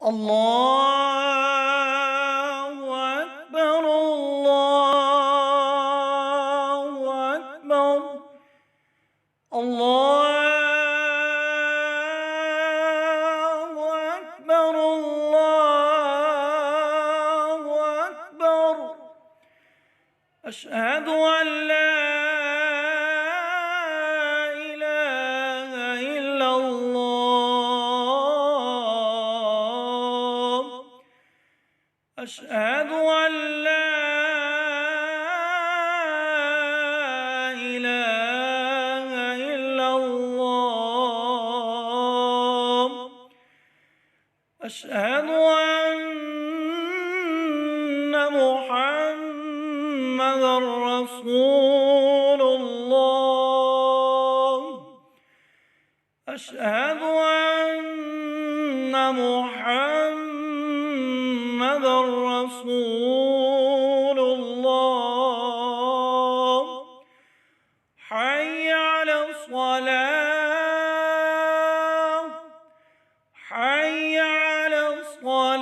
الله أكبر الله أكبر الله أكبر الله أكبر أشهد أن لا إله إلا الله أشهد أن لا إله إلا الله أشهد أن محمدًا رسول الله أشهد أن محمدًا رسول الله حي على الصلاة حي على الصلاة